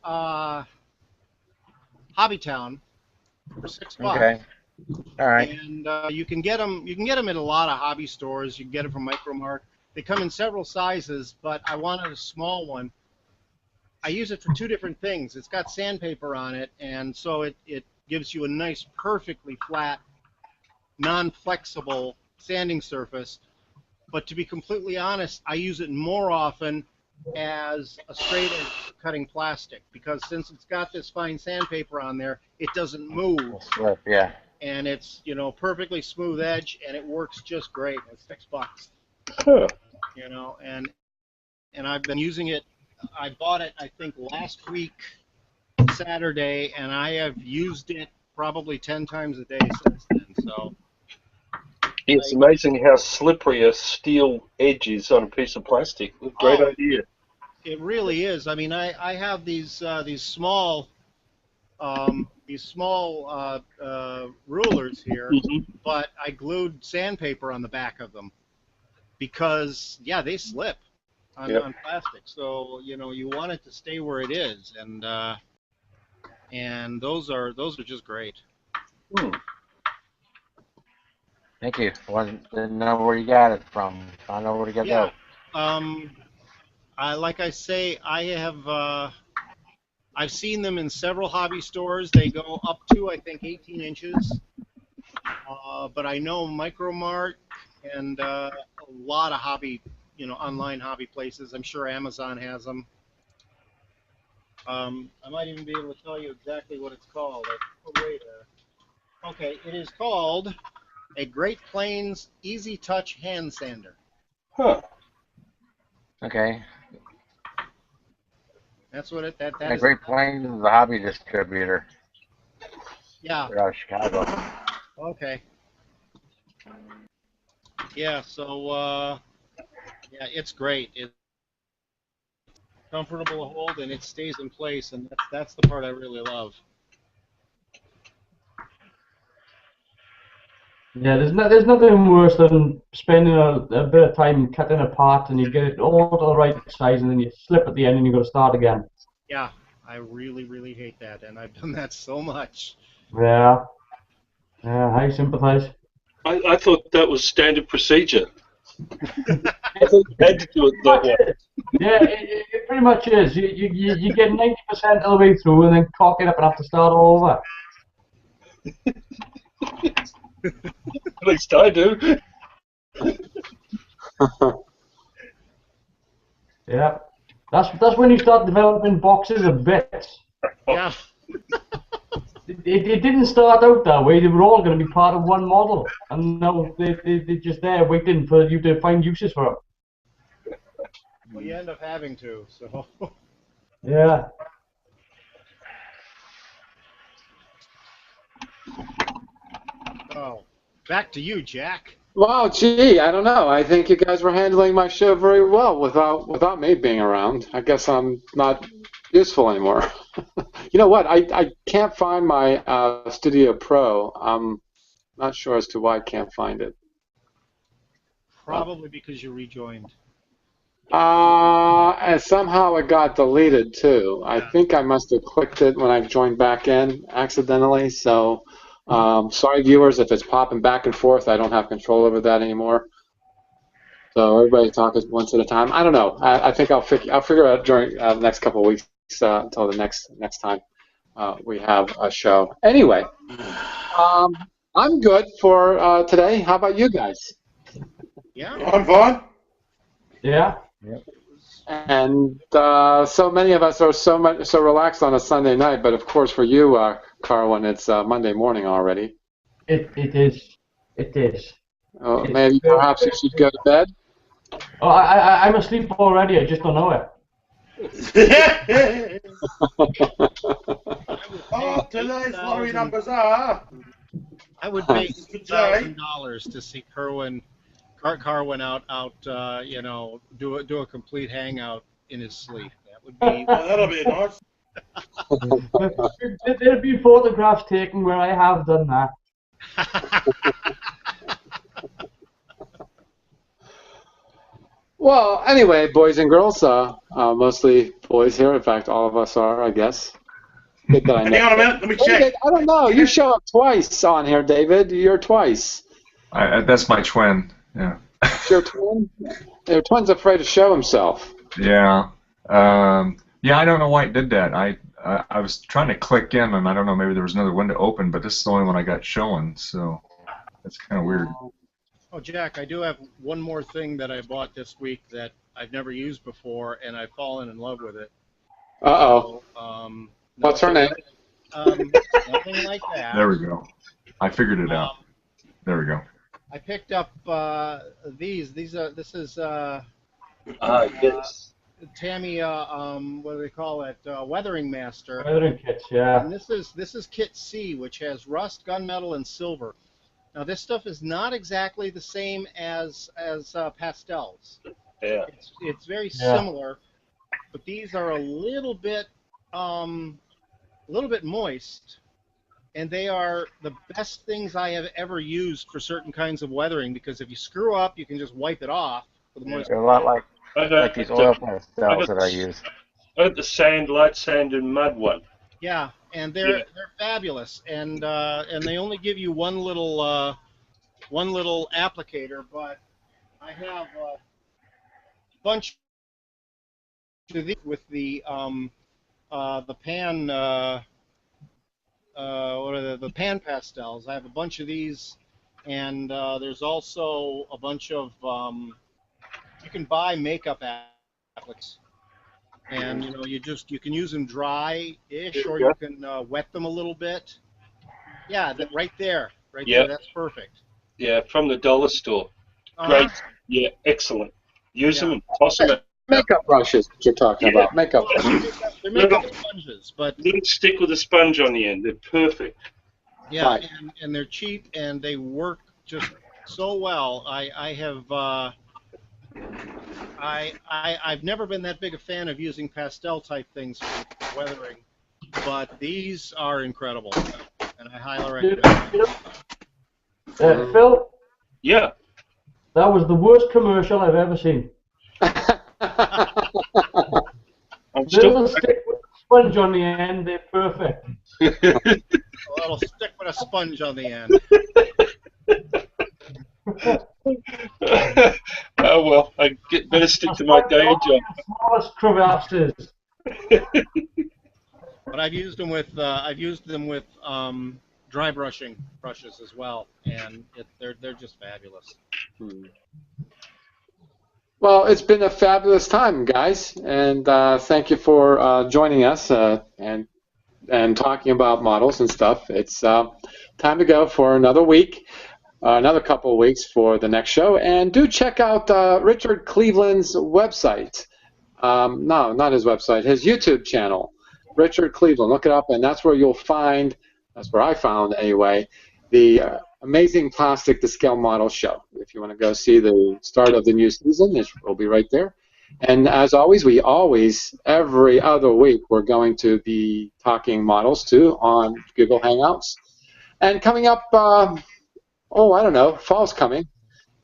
Hobbytown for $6. Okay. All right. And you can get them. You can get them at a lot of hobby stores. You can get them from Micromart. They come in several sizes, but I wanted a small one. I use it for two different things. It's got sandpaper on it, and so it gives you a nice, perfectly flat, non-flexible sanding surface. But to be completely honest, I use it more often as a straight edge cutting plastic, because since it's got this fine sandpaper on there, it doesn't move. Slip, yeah. And it's, you know, perfectly smooth edge, and it works just great. It's $6, Huh. you know, and I've been using it. I bought it, I think, last week, Saturday, and I have used it probably 10 times a day since then. So It's amazing how slippery a steel edge is on a piece of plastic. Great idea. it really is. I mean, I have these small rulers here, but I glued sandpaper on the back of them because, yeah, they slip on plastic. So, you know, you want it to stay where it is, and those are just great. Thank you. Didn't know where you got it from. I know where to get Yeah. those. Like I say, I have I've seen them in several hobby stores. They go up to, I think, 18 inches. But I know Micromart and a lot of hobby, you know, online hobby places. I'm sure Amazon has them. I might even be able to tell you exactly what it's called. Okay, it is called a Great Plains Easy Touch Hand Sander. Huh. Okay. That's what that And is. Great Plains is a hobby distributor. Yeah. They're out of Chicago. Okay. Yeah. So yeah, it's great. It's comfortable to hold, and it stays in place, and that's the part I really love. Yeah, there's nothing worse than spending a bit of time cutting a part and you get it all to the right size and then you slip at the end and you got to start again. Yeah, I really, really hate that, and I've done that so much. Yeah, I sympathize. I thought that was standard procedure. I thought you had to do it that way. Yeah, it pretty much is. You get 90% of the way through and then cock it up and have to start all over. At least I do. Yeah, that's when you start developing boxes of bits. Yeah. It didn't start out that way. They were all going to be part of one model, and now they're just there waiting for you to find uses for them. Well, you end up having to, so. Yeah. Oh, back to you, Jack. Well, gee, I don't know. I think you guys were handling my show very well without me being around. I guess I'm not useful anymore. You know what? I can't find my Studio Pro. I'm not sure as to why I can't find it. Probably because you rejoined. And somehow it got deleted too. I think I must have clicked it when I joined back in accidentally. So sorry, viewers, if it's popping back and forth. I don't have control over that anymore. So everybody talk once at a time. I don't know. I think I'll figure out during the next couple of weeks until the next time we have a show. Anyway, I'm good for today. How about you guys? Yeah. I'm fine. Yeah. And so many of us are so relaxed on a Sunday night, but of course for you, Carwin, it's Monday morning already. It is. It is. Maybe perhaps you should go to bed. Oh, I'm asleep already. I just don't know it. Oh, Oh, today's lottery numbers are. I would pay Good day. $2,000 to see Carwin out, you know, do a complete hangout in his sleep. That would be. Oh, that'll be nice. There'll be photographs taken where I have done that. Well, anyway, boys and girls, mostly boys here. In fact, all of us are, I guess. Good that I know. Hang on a minute, let me check. David, I don't know. You show up twice on here, David. You're twice. That's my twin. Yeah. Your twin? Your twin's afraid to show himself. Yeah. Yeah, I don't know why it did that. I was trying to click in, and I don't know, maybe there was another window open, but this is the only one I got showing, so that's kind of weird. Oh, Jack, I do have one more thing that I bought this week that I've never used before, and I've fallen in love with it. Uh-oh. So, What's her name? Nothing like that. There we go. I figured it out. There we go. I picked up these. This is Yes. Tammy. What do they call it? Weathering Master. Weathering kits, yeah. And this is Kit C, which has rust, gunmetal, and silver. Now this stuff is not exactly the same as pastels. Yeah. It's very similar, but these are a little bit moist, and they are the best things I have ever used for certain kinds of weathering, because if you screw up, you can just wipe it off with a moist. They're a lot like these oil I pastels that I use. got the light sand and mud one. Yeah, and they're fabulous, and they only give you one little applicator, but I have a bunch of these with the pan the pan pastels. I have a bunch of these, and there's also a bunch of you can buy makeup appliques. And you know, you can use them dry-ish, or you can wet them a little bit. Yeah, right there, that's perfect. Yeah, from the dollar store. Great. Yeah, excellent. Use them and toss them out. Makeup brushes that you're talking about. Makeup brushes. They're makeup sponges, but Little stick with a sponge on the end. They're perfect. yeah, Right. and they're cheap and they work just so well. I've never been that big a fan of using pastel type things for weathering, but these are incredible, and I highly recommend them. Phil, Yeah. that was the worst commercial I've ever seen. I'm still. Little stick with a sponge on the end, they're perfect. A little stick with a sponge on the end. Oh well, I better stick to my day job. Smallest crevasses. But I've used them with dry brushing brushes as well, and they're just fabulous. Well, it's been a fabulous time, guys, and thank you for joining us and talking about models and stuff. It's time to go for another week, another couple of weeks for the next show, and do check out Richard Cleveland's website. No, not his website, his YouTube channel, Richard Cleveland. Look it up, and that's where you'll find, that's where I found anyway, the Amazing Plastic to Scale Model Show. If you want to go see the start of the new season, it will be right there. And as always, every other week, we're going to be talking models too on Google Hangouts. And coming up, I don't know, fall's coming.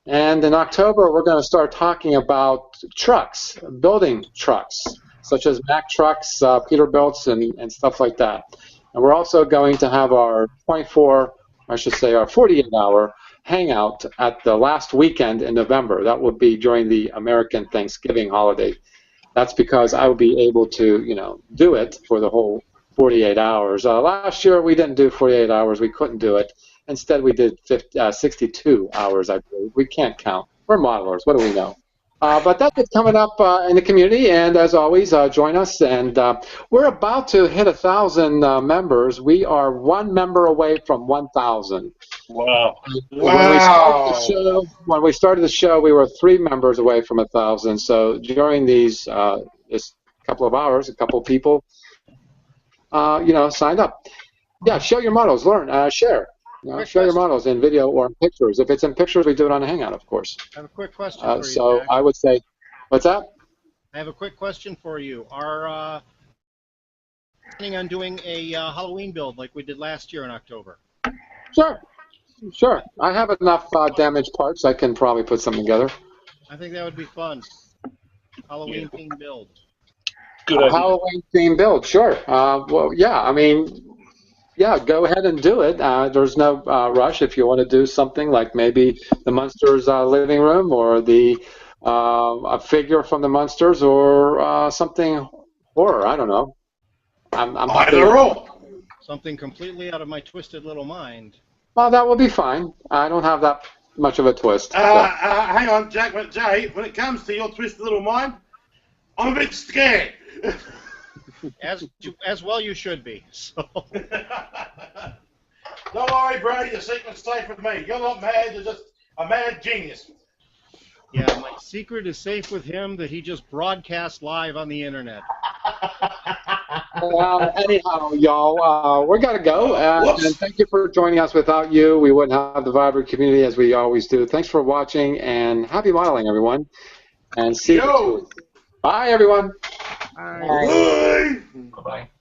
And in October, we're going to start talking about trucks, building trucks, such as Mack trucks, Peterbilts, and stuff like that. And we're also going to have our 48-hour hangout at the last weekend in November. That would be during the American Thanksgiving holiday. That's because I will be able to, do it for the whole 48 hours. Last year we didn't do 48 hours. We couldn't do it. Instead, we did 62 hours, I believe. We can't count. We're modelers. What do we know? But that's coming up in the community, and as always, join us. And we're about to hit 1,000 members. We are one member away from 1,000. Wow. When we started the show, we were 3 members away from 1,000. So during these this couple of hours, a couple of people, signed up. Yeah, show your models, learn, share. Quick Show your question. models in video or in pictures. If it's in pictures, we do it on a Hangout, of course. I have a quick question for you, So Jack. I would say, what's that? I have a quick question for you. Are planning on doing a Halloween build like we did last year in October? Sure, sure. I have enough damaged parts. I can probably put something together. I think that would be fun. Halloween themed build. Good A idea. Halloween themed build, sure. Well, yeah, I mean, yeah, go ahead and do it. There's no rush if you want to do something like maybe the Munsters living room or the a figure from the Munsters or something horror. I don't know. I'm Either or. Something completely out of my twisted little mind. Well, that will be fine. I don't have that much of a twist. So. Hang on, Jack. Jay, when it comes to your twisted little mind, I'm a bit scared. As well you should be. So. Don't worry, Brady. The secret's safe with me. You're not mad. You're just a mad genius. Yeah, my secret is safe with him that he just broadcasts live on the internet. Well, anyhow, y'all, we got to go. And thank you for joining us. Without you, we wouldn't have the vibrant community as we always do. Thanks for watching, and happy modeling, everyone. And see you. Bye, everyone. Bye. Bye. Bye-bye.